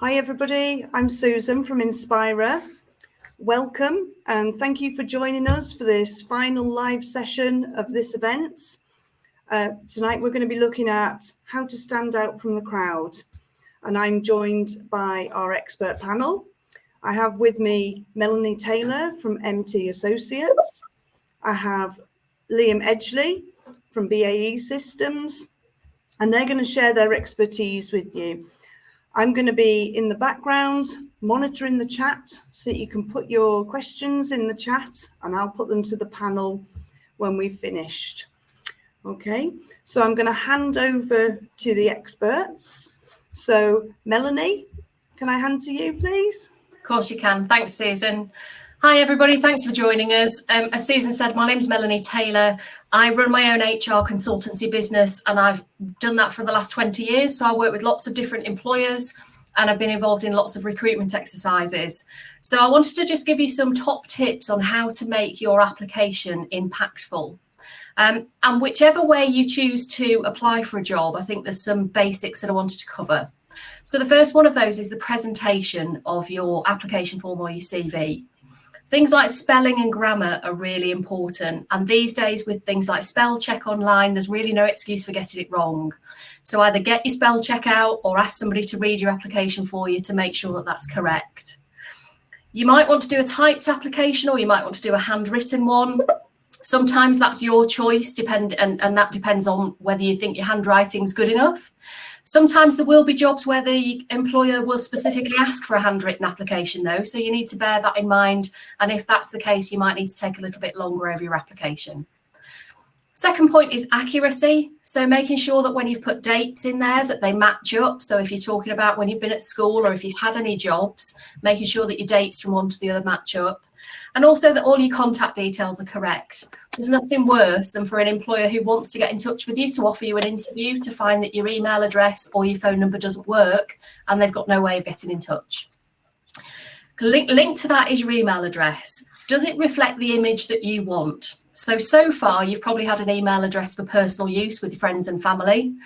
Hi everybody, I'm Susan from Inspira. Welcome and thank you for joining us for this final live session of this event. Tonight we're going to be looking at how to stand out from the crowd, and I'm joined by our expert panel. I have with me Melanie Tailor from MT Associates. I have Liam Edgley from BAE Systems, and they're going to share their expertise with you. I'm going to be in the background monitoring the chat so that you can put your questions in the chat and I'll put them to the panel when we've finished. Okay, so I'm going to hand over to the experts. So Melanie, can I hand to you, please? Of course you can. Thanks, Susan. Hi, everybody. Thanks for joining us. As Susan said, my name's Melanie Tailor. I run my own HR consultancy business and I've done that for the last 20 years. So I work with lots of different employers and I've been involved in lots of recruitment exercises. So I wanted to just give you some top tips on how to make your application impactful. And whichever way you choose to apply for a job, I think there's some basics that I wanted to cover. So the first one of those is the presentation of your application form or your CV. Things like spelling and grammar are really important. And these days with things like spell check online, there's really no excuse for getting it wrong. So either get your spell check out or ask somebody to read your application for you to make sure that that's correct. You might want to do a typed application or you might want to do a handwritten one. Sometimes that's your choice, and that depends on whether you think your handwriting's good enough. Sometimes there will be jobs where the employer will specifically ask for a handwritten application though, so you need to bear that in mind. And if that's the case, you might need to take a little bit longer over your application. Second point is accuracy. So making sure that when you've put dates in there that they match up. So if you're talking about when you've been at school or if you've had any jobs, making sure that your dates from one to the other match up. And also that all your contact details are correct. There's nothing worse than for an employer who wants to get in touch with you to offer you an interview to find that your email address or your phone number doesn't work and they've got no way of getting in touch. Link to that is your email address. Does it reflect the image that you want? So far, you've probably had an email address for personal use with your friends and family,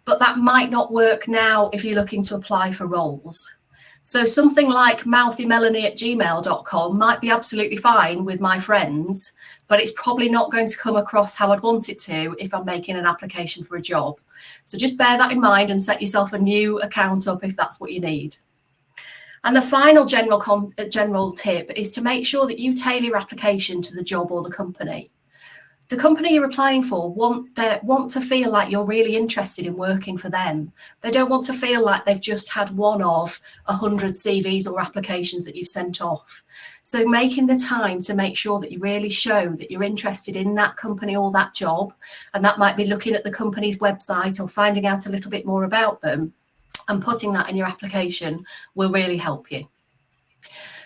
but that might not work now if you're looking to apply for roles. So something like mouthymelanie@gmail.com might be absolutely fine with my friends, but it's probably not going to come across how I'd want it to if I'm making an application for a job. So just bear that in mind and set yourself a new account up if that's what you need. And the final general tip is to make sure that you tailor your application to the job or the company. The company you're applying for want to feel like you're really interested in working for them. They don't want to feel like they've just had one of 100 CVs or applications that you've sent off. So making the time to make sure that you really show that you're interested in that company or that job, and that might be looking at the company's website or finding out a little bit more about them and putting that in your application will really help you.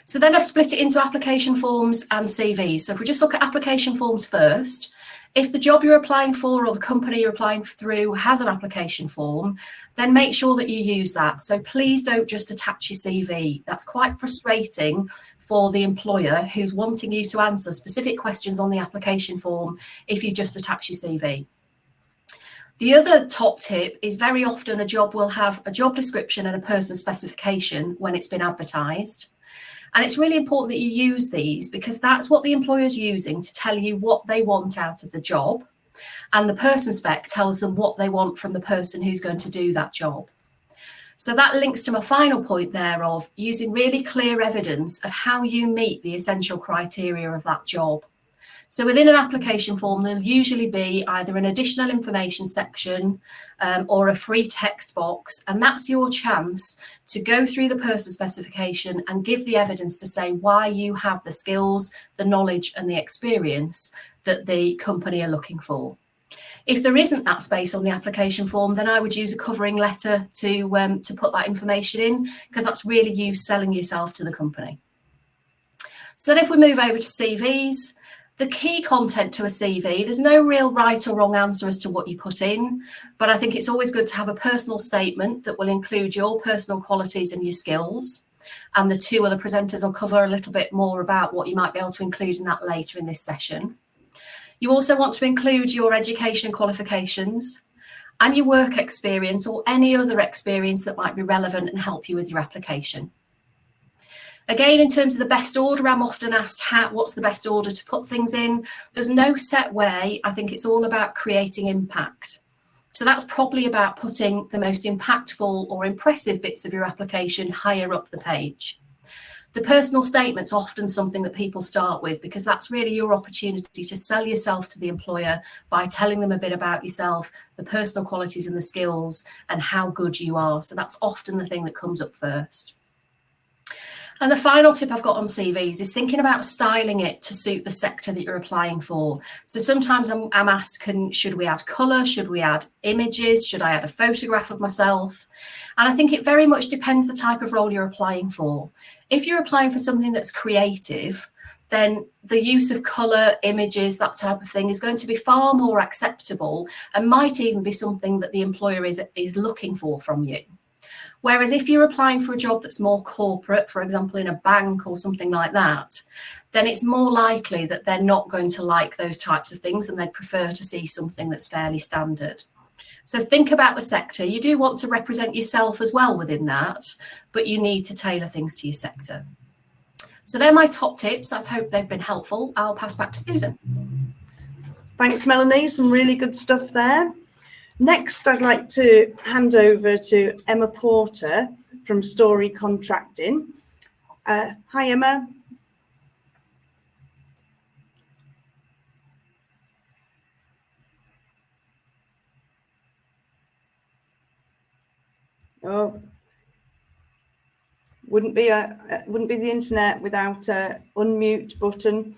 So then I've split it into application forms and CVs. So if we just look at application forms first, if the job you're applying for or the company you're applying through has an application form, then make sure that you use that. So please don't just attach your CV. That's quite frustrating for the employer who's wanting you to answer specific questions on the application form if you just attach your CV. The other top tip is very often a job will have a job description and a person specification when it's been advertised. And it's really important that you use these because that's what the employer's using to tell you what they want out of the job. And the person spec tells them what they want from the person who's going to do that job. So that links to my final point there of using really clear evidence of how you meet the essential criteria of that job. So within an application form, there'll usually be either an additional information section or a free text box. And that's your chance to go through the person specification and give the evidence to say why you have the skills, the knowledge and the experience that the company are looking for. If there isn't that space on the application form, then I would use a covering letter to put that information in, because that's really you selling yourself to the company. So then if we move over to CVs, the key content to a CV, there's no real right or wrong answer as to what you put in, but I think it's always good to have a personal statement that will include your personal qualities and your skills. And the two other presenters will cover a little bit more about what you might be able to include in that later in this session. You also want to include your education and qualifications. and your work experience or any other experience that might be relevant and help you with your application. Again, in terms of the best order, I'm often asked what's the best order to put things in. There's no set way. I think it's all about creating impact. So that's probably about putting the most impactful or impressive bits of your application higher up the page. The personal statement's often something that people start with because that's really your opportunity to sell yourself to the employer by telling them a bit about yourself, the personal qualities and the skills, and how good you are. So that's often the thing that comes up first. And the final tip I've got on CVs is thinking about styling it to suit the sector that you're applying for. So sometimes I'm asked, should we add colour? Should we add images? Should I add a photograph of myself? And I think it very much depends the type of role you're applying for. If you're applying for something that's creative, then the use of colour, images, that type of thing is going to be far more acceptable and might even be something that the employer is looking for from you. Whereas if you're applying for a job that's more corporate, for example, in a bank or something like that, then it's more likely that they're not going to like those types of things and they'd prefer to see something that's fairly standard. So think about the sector. You do want to represent yourself as well within that, but you need to tailor things to your sector. So they're my top tips. I hope they've been helpful. I'll pass back to Susan. Thanks, Melanie. Some really good stuff there. Next, I'd like to hand over to Emma Porter from Story Contracting. Hi, Emma. Oh, wouldn't be the internet without a unmute button.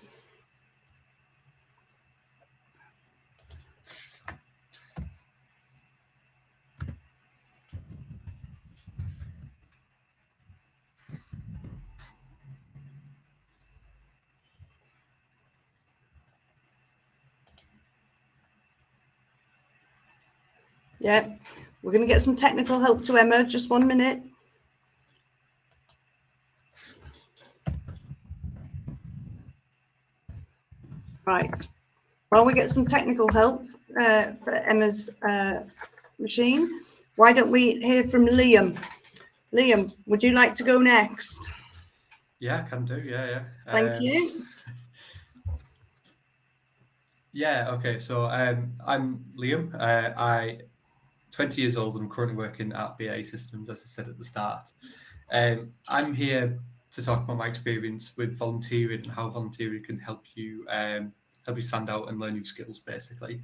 Yeah, we're going to get some technical help to Emma. Just 1 minute. Right. While we get some technical help for Emma's machine, why don't we hear from Liam? Liam, would you like to go next? Yeah, I can do. Yeah. Thank you. Yeah, okay. So I'm Liam. I'm 20 years old and I'm currently working at BAE Systems, as I said at the start. I'm here to talk about my experience with volunteering and how volunteering can help you stand out and learn new skills, basically.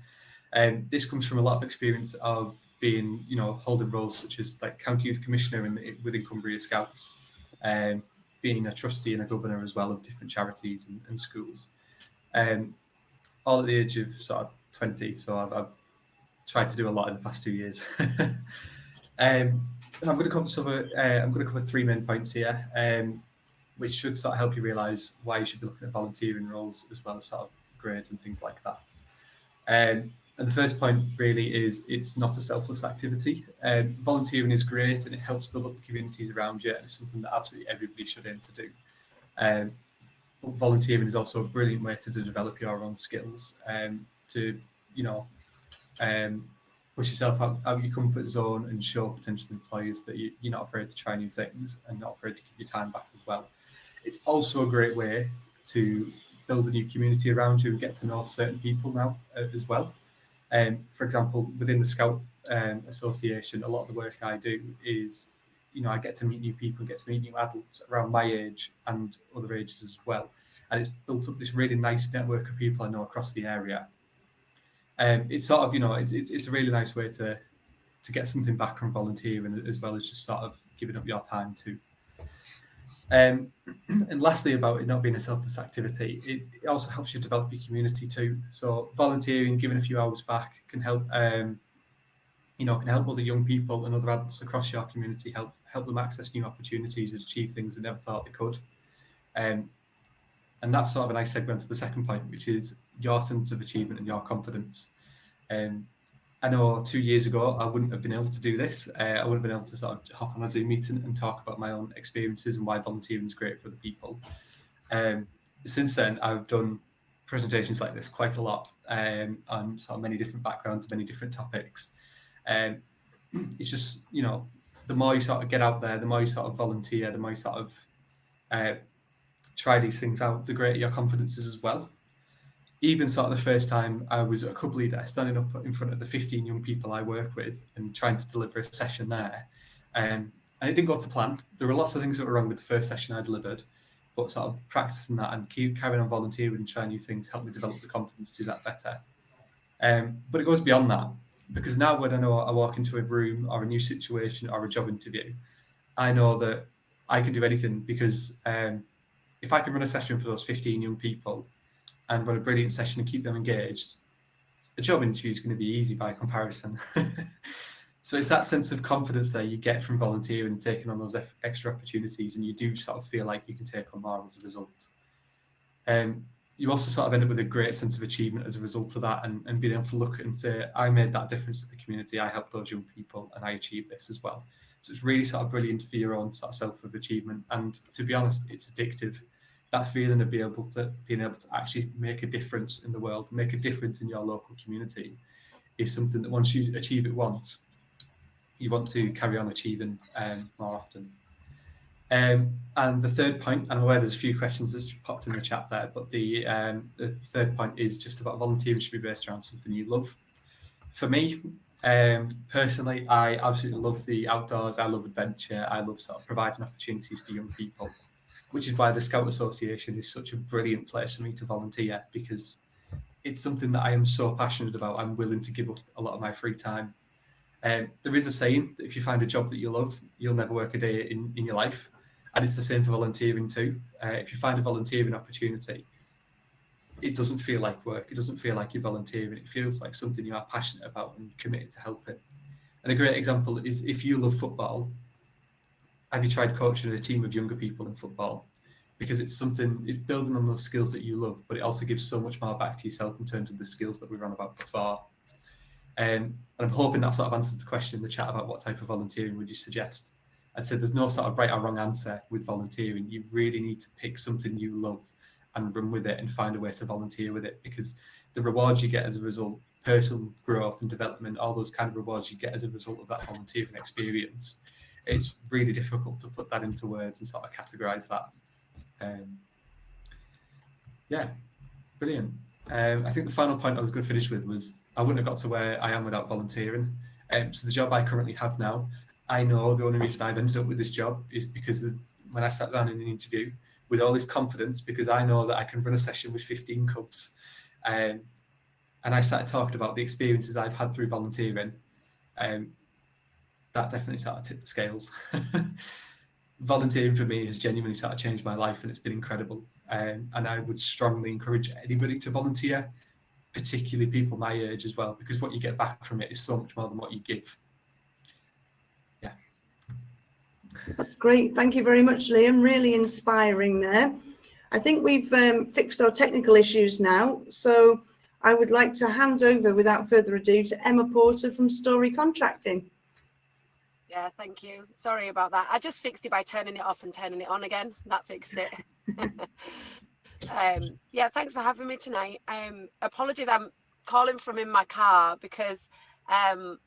This comes from a lot of experience of being, holding roles such as like County Youth Commissioner within Cumbria Scouts, being a trustee and a governor as well of different charities and schools. All at the age of sort of 20, so I've tried to do a lot in the past 2 years. I'm going to cover 3 main points here, which should sort of help you realise why you should be looking at volunteering roles as well as sort of grades and things like that. And the first point really is it's not a selfless activity. Volunteering is great and it helps build up the communities around you, and it's something that absolutely everybody should aim to do. But volunteering is also a brilliant way to develop your own skills, to push yourself out your comfort zone and show potential employers that you're not afraid to try new things and not afraid to give your time back as well. It's also a great way to build a new community around you and get to know certain people now as well. For example, within the Scout Association, a lot of the work I do is, I get to meet new people, get to meet new adults around my age and other ages as well. And it's built up this really nice network of people I know across the area. It's sort of, it's a really nice way to get something back from volunteering as well as just sort of giving up your time too. And lastly, about it not being a selfless activity, it also helps you develop your community too. So volunteering, giving a few hours back can help, can help other young people and other adults across your community, help them access new opportunities and achieve things they never thought they could. And that's sort of a nice segue to the second point, which is your sense of achievement and your confidence. I know 2 years ago, I wouldn't have been able to do this. I wouldn't have been able to sort of hop on a Zoom meeting and talk about my own experiences and why volunteering is great for the people. Since then, I've done presentations like this quite a lot on sort of many different backgrounds, many different topics. It's just, you know, the more you sort of get out there, the more you sort of volunteer, the more you sort of try these things out, the greater your confidence is as well. Even sort of the first time I was a club leader, standing up in front of the 15 young people I work with and trying to deliver a session there. And it didn't go to plan. There were lots of things that were wrong with the first session I delivered, but sort of practicing that and carrying on volunteering and trying new things helped me develop the confidence to do that better. But it goes beyond that, because now when I know I walk into a room or a new situation or a job interview, I know that I can do anything, because if I can run a session for those 15 young people and run a brilliant session and keep them engaged, a job interview is going to be easy by comparison. So it's that sense of confidence that you get from volunteering and taking on those extra opportunities, and you do sort of feel like you can take on more as a result. You also sort of end up with a great sense of achievement as a result of that, and being able to look and say, I made that difference to the community, I helped those young people, and I achieved this as well. So it's really sort of brilliant for your own sort of self of achievement. And to be honest, it's addictive. That feeling of being able to actually make a difference in the world, make a difference in your local community, is something that once you achieve it once, you want to carry on achieving more often. And the third point, and I'm aware there's a few questions that's popped in the chat there, but the third point is just about volunteering should be based around something you love. For me, personally, I absolutely love the outdoors. I love adventure. I love sort of providing opportunities for young people, which is why the Scout Association is such a brilliant place for me to volunteer, because it's something that I am so passionate about. I'm willing to give up a lot of my free time. There is a saying that if you find a job that you love, you'll never work a day in your life. And it's the same for volunteering too. If you find a volunteering opportunity, it doesn't feel like work. It doesn't feel like you're volunteering. It feels like something you are passionate about and committed to helping. And a great example is, if you love football, have you tried coaching a team of younger people in football? Because it's building on those skills that you love, but it also gives so much more back to yourself in terms of the skills that we ran about before. And I'm hoping that sort of answers the question in the chat about what type of volunteering would you suggest. I'd say there's no sort of right or wrong answer with volunteering. You really need to pick something you love and run with it and find a way to volunteer with it, because the rewards you get as a result, personal growth and development, all those kind of rewards you get as a result of that volunteering experience, it's really difficult to put that into words and sort of categorize that. Yeah, brilliant. I think the final point I was going to finish with was, I wouldn't have got to where I am without volunteering. So the job I currently have now, I know the only reason I've ended up with this job is because when I sat down in an interview with all this confidence, because I know that I can run a session with 15 cubs, and I started talking about the experiences I've had through volunteering, that definitely sort of tipped the scales. Volunteering for me has genuinely sort of changed my life, and it's been incredible. And I would strongly encourage anybody to volunteer, particularly people my age as well, because what you get back from it is so much more than what you give. Yeah. That's great. Thank you very much, Liam. Really inspiring there. I think we've fixed our technical issues now. So I would like to hand over, without further ado, to Emma Porter from Story Contracting. Yeah, thank you. Sorry about that. I just fixed it by turning it off and turning it on again. That fixed it. Yeah, thanks for having me tonight. Apologies, I'm calling from in my car because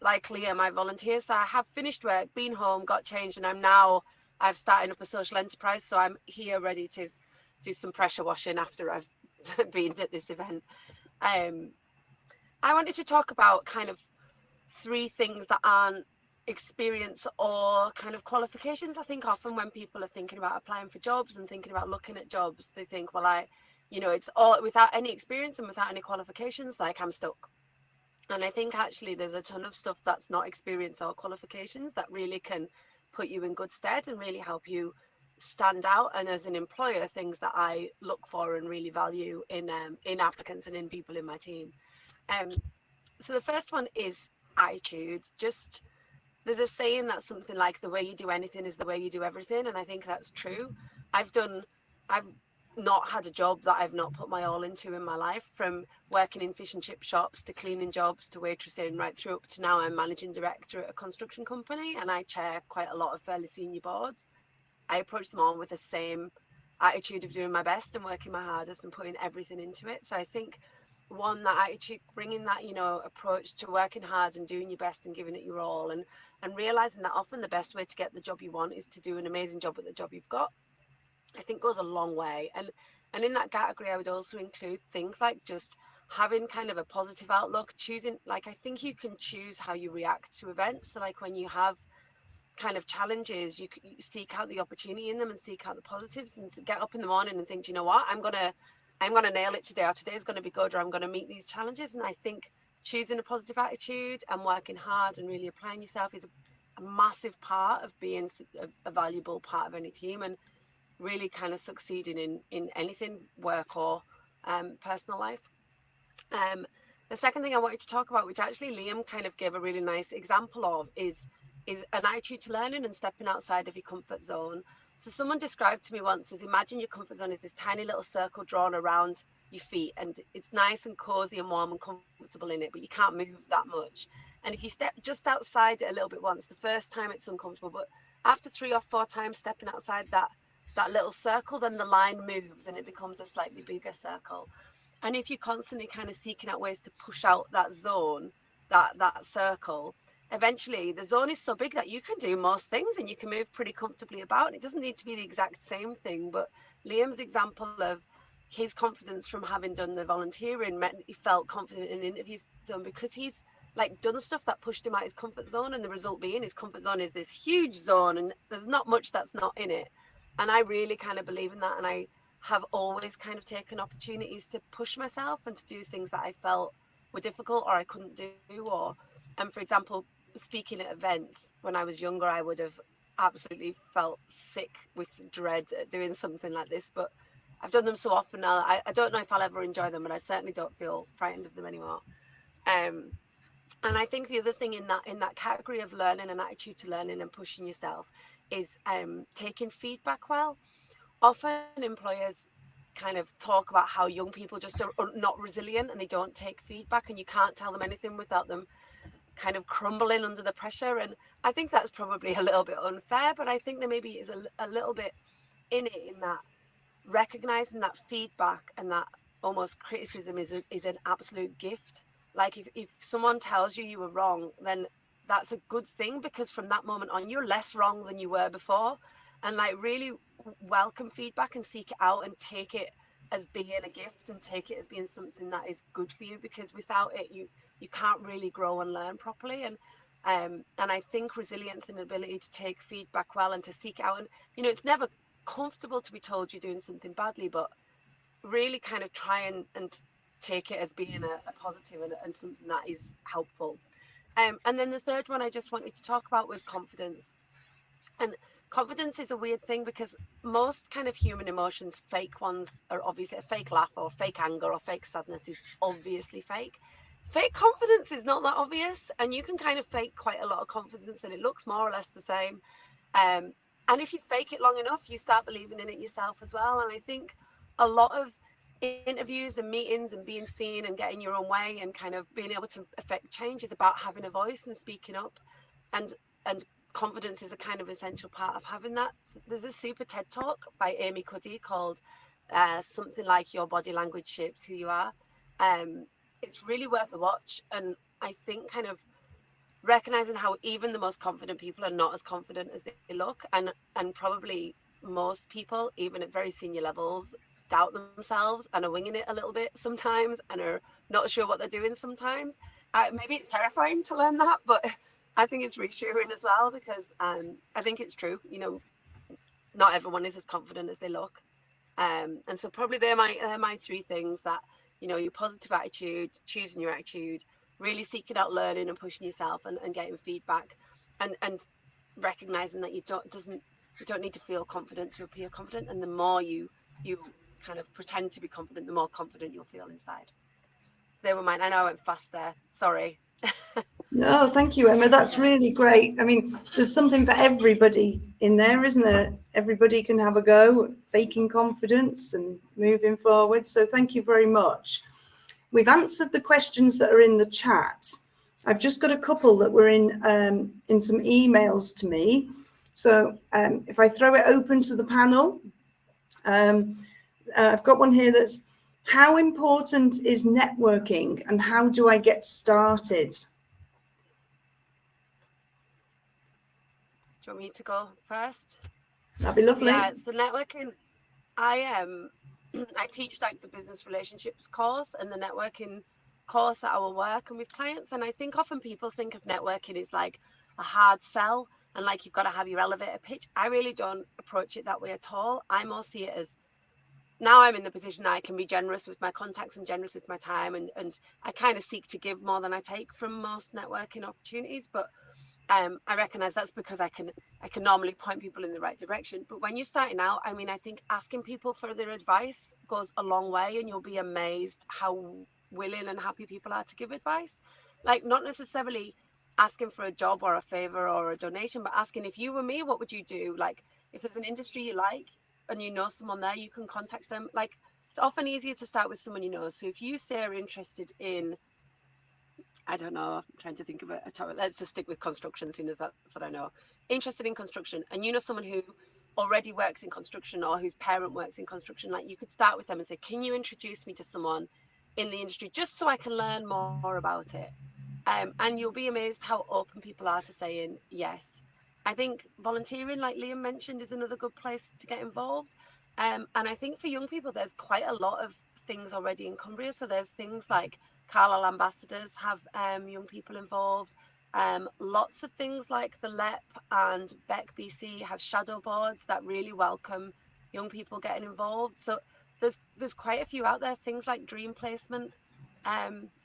like Liam, I volunteer, so I have finished work, been home, got changed, and I've started up a social enterprise, so I'm here ready to do some pressure washing after I've been at this event. I wanted to talk about kind of 3 things that aren't experience or kind of qualifications. I think often when people are thinking about applying for jobs and thinking about looking at jobs, they think, well, it's all without any experience and without any qualifications, like I'm stuck. And I think actually there's a ton of stuff that's not experience or qualifications that really can put you in good stead and really help you stand out. And as an employer, things that I look for and really value in applicants and in people in my team. So the first one is attitude. There's a saying that's something like, the way you do anything is the way you do everything, and I think that's true. I've not had a job that I've not put my all into in my life, from working in fish and chip shops to cleaning jobs to waitressing, right through up to now I'm managing director at a construction company, and I chair quite a lot of fairly senior boards. I approach them all with the same attitude of doing my best and working my hardest and putting everything into it. So I think that attitude, bringing that, you know, approach to working hard and doing your best and giving it your all, and realizing that often the best way to get the job you want is to do an amazing job at the job you've got, I think goes a long way. And in that category, I would also include things like just having kind of a positive outlook, choosing, like, I think you can choose how you react to events. So like when you have kind of challenges, you seek out the opportunity in them and seek out the positives, and to get up in the morning and think, you know what, I'm gonna nail it today, or today's gonna be good, or I'm gonna meet these challenges. And I think choosing a positive attitude and working hard and really applying yourself is a massive part of being a valuable part of any team, and really kind of succeeding in anything, work or personal life. The second thing I wanted to talk about, which actually Liam kind of gave a really nice example of, is an attitude to learning and stepping outside of your comfort zone. So someone described to me once as, imagine your comfort zone is this tiny little circle drawn around your feet, and it's nice and cozy and warm and comfortable in it, but you can't move that much. And if you step just outside it a little bit once, the first time it's uncomfortable, but after 3 or 4 times stepping outside that little circle, then the line moves and it becomes a slightly bigger circle. And if you're constantly kind of seeking out ways to push out that zone, that circle, eventually the zone is so big that you can do most things and you can move pretty comfortably about. And it doesn't need to be the exact same thing, but Liam's example of his confidence from having done the volunteering meant he felt confident in interviews done, because he's like done stuff that pushed him out his comfort zone, and the result being his comfort zone is this huge zone and there's not much that's not in it. And I really kind of believe in that, and I have always kind of taken opportunities to push myself and to do things that I felt were difficult or I couldn't do. Or, and for example, speaking at events when I was younger, I would have absolutely felt sick with dread at doing something like this, but I've done them so often now, I don't know if I'll ever enjoy them, but I certainly don't feel frightened of them anymore. And I think the other thing in that category of learning and attitude to learning and pushing yourself is taking feedback well. Often employers kind of talk about how young people just are not resilient and they don't take feedback, and you can't tell them anything without them kind of crumbling under the pressure. And I think that's probably a little bit unfair, but I think there maybe is a little bit in it, in that recognizing that feedback and that almost criticism is an absolute gift. Like if someone tells you were wrong, then that's a good thing, because from that moment on you're less wrong than you were before. And like really welcome feedback and seek it out and take it as being a gift and take it as being something that is good for you, because without it you can't really grow and learn properly. And I think resilience and ability to take feedback well and to seek out, and you know, it's never comfortable to be told you're doing something badly, but really kind of try and take it as being a positive and something that is helpful. And then the third one I just wanted to talk about was confidence. And confidence is a weird thing, because most kind of human emotions, fake ones, are obviously a fake laugh or fake anger or fake sadness is obviously fake. Fake confidence is not that obvious, and you can kind of fake quite a lot of confidence and it looks more or less the same. And if you fake it long enough, you start believing in it yourself as well. And I think a lot of interviews and meetings and being seen and getting your own way and kind of being able to affect change is about having a voice and speaking up, and confidence is a kind of essential part of having that. There's a super TED talk by Amy Cuddy called something like Your Body Language Shapes Who You Are. It's really worth a watch, and I think kind of recognizing how even the most confident people are not as confident as they look, and probably most people, even at very senior levels, doubt themselves and are winging it a little bit sometimes and are not sure what they're doing sometimes. Maybe it's terrifying to learn that, but I think it's reassuring as well, because I think it's true. You know, not everyone is as confident as they look, and so probably they're my 3 things: that, you know, your positive attitude, choosing your attitude, really seeking out learning and pushing yourself and getting feedback, and recognizing that you don't need to feel confident to appear confident. And the more you kind of pretend to be confident, the more confident you'll feel inside. They were mine. I know I went fast there. Sorry. No, thank you, Emma. That's really great. I mean, there's something for everybody in there, isn't there? Everybody can have a go at faking confidence and moving forward. So thank you very much. We've answered the questions that are in the chat. I've just got a couple that were in some emails to me. So if I throw it open to the panel, I've got one here that's, How important is networking and how do I get started? Do you want me to go first? That'd be lovely. Yeah, so networking, I teach like the business relationships course and the networking course at our work and with clients. And I think often people think of networking as like a hard sell and like you've got to have your elevator pitch. I really don't approach it that way at all. I more see it as, now I'm in the position I can be generous with my contacts and generous with my time, and I kind of seek to give more than I take from most networking opportunities. But I recognize that's because I can normally point people in the right direction. But when you're starting out, I mean, I think asking people for their advice goes a long way, and you'll be amazed how willing and happy people are to give advice. Like, not necessarily asking for a job or a favor or a donation, but asking, if you were me, what would you do? Like, if there's an industry you like and you know someone there, you can contact them. Like, it's often easier to start with someone you know. So if you say are interested in, I don't know, I'm trying to think of a topic. Let's just stick with construction, seeing as that's what I know. Interested in construction, and you know someone who already works in construction or whose parent works in construction, like, you could start with them and say, can you introduce me to someone in the industry just so I can learn more about it? And you'll be amazed how open people are to saying yes. I think volunteering, like Liam mentioned, is another good place to get involved. And I think for young people, there's quite a lot of things already in Cumbria. So there's things like Carlisle Ambassadors have young people involved. Lots of things like the LEP and Beck BC have shadow boards that really welcome young people getting involved. So there's quite a few out there. Things like Dream Placement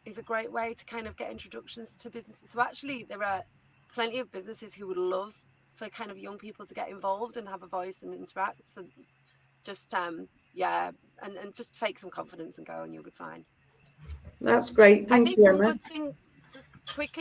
is a great way to kind of get introductions to businesses. So actually there are plenty of businesses who would love for kind of young people to get involved and have a voice and interact. So just and just fake some confidence and go, and you'll be fine. That's great. Thank you, Emma.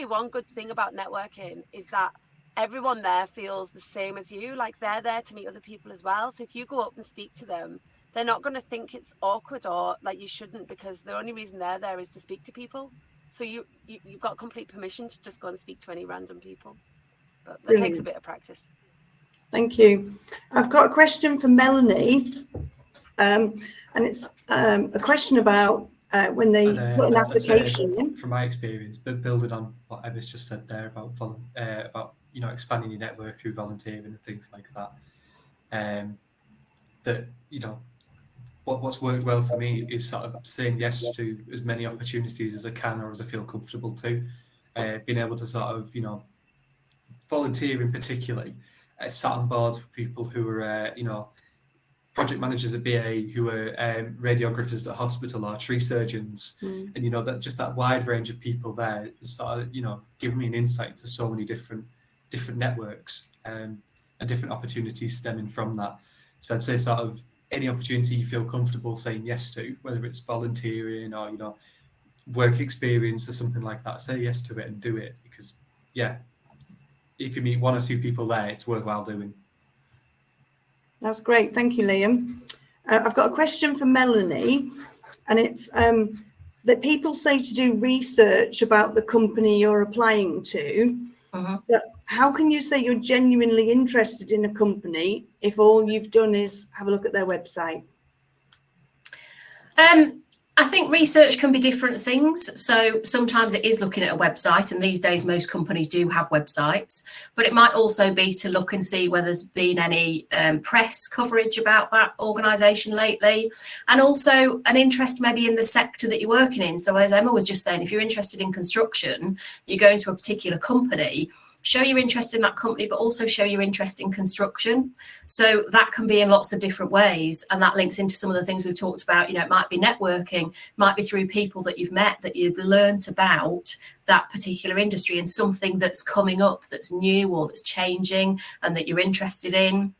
One good thing about networking is that everyone there feels the same as you. Like, they're there to meet other people as well. So if you go up and speak to them, they're not going to think it's awkward or like you shouldn't, because the only reason they're there is to speak to people. So you've got complete permission to just go and speak to any random people. But that takes a bit of practice. Thank you. I've got a question for Melanie, and it's a question about when they put an application in. From my experience, but building on what Emma's just said there about expanding your network through volunteering and things like that. That what's worked well for me is sort of saying yes to as many opportunities as I can or as I feel comfortable to. Being able to sort of volunteering particularly. Sat on boards with people who are project managers at BA, who are radiographers at hospital or tree surgeons, and that just that wide range of people there is sort of giving me an insight to so many different networks and different opportunities stemming from that. So I'd say sort of any opportunity you feel comfortable saying yes to, whether it's volunteering or work experience or something like that, say yes to it and do it, because if you meet one or two people there, it's worthwhile doing. That's great. Thank you, Liam. I've got a question for Melanie, and it's that people say to do research about the company you're applying to. But how can you say you're genuinely interested in a company if all you've done is have a look at their website? I think research can be different things. So sometimes it is looking at a website, and these days most companies do have websites, but it might also be to look and see whether there's been any press coverage about that organisation lately, and also an interest maybe in the sector that you're working in. So as Emma was just saying, if you're interested in construction, you go into a particular company, show your interest in that company, but also show your interest in construction. So that can be in lots of different ways. And that links into some of the things we've talked about. It might be networking, might be through people that you've met, that you've learned about that particular industry and something that's coming up, that's new or that's changing and that you're interested in.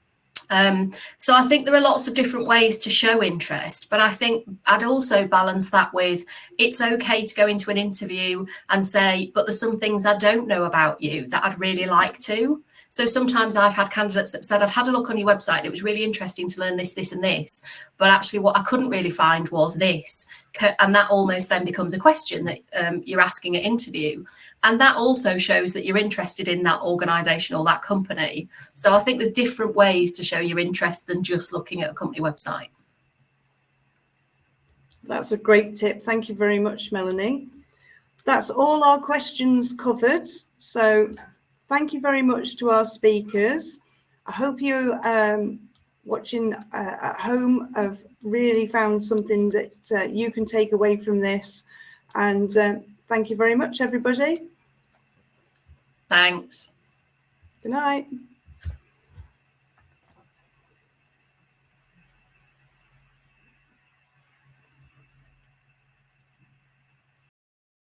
So I think there are lots of different ways to show interest, but I think I'd also balance that with it's okay to go into an interview and say, but there's some things I don't know about you that I'd really like to. So sometimes I've had candidates that said, I've had a look on your website, it was really interesting to learn this, this and this, but actually what I couldn't really find was this. And that almost then becomes a question that you're asking at interview. And that also shows that you're interested in that organisation or that company. So I think there's different ways to show your interest than just looking at a company website. That's a great tip. Thank you very much, Melanie. That's all our questions covered. So thank you very much to our speakers. I hope you watching at home have really found something that you can take away from this. And thank you very much, everybody. Thanks. Good night.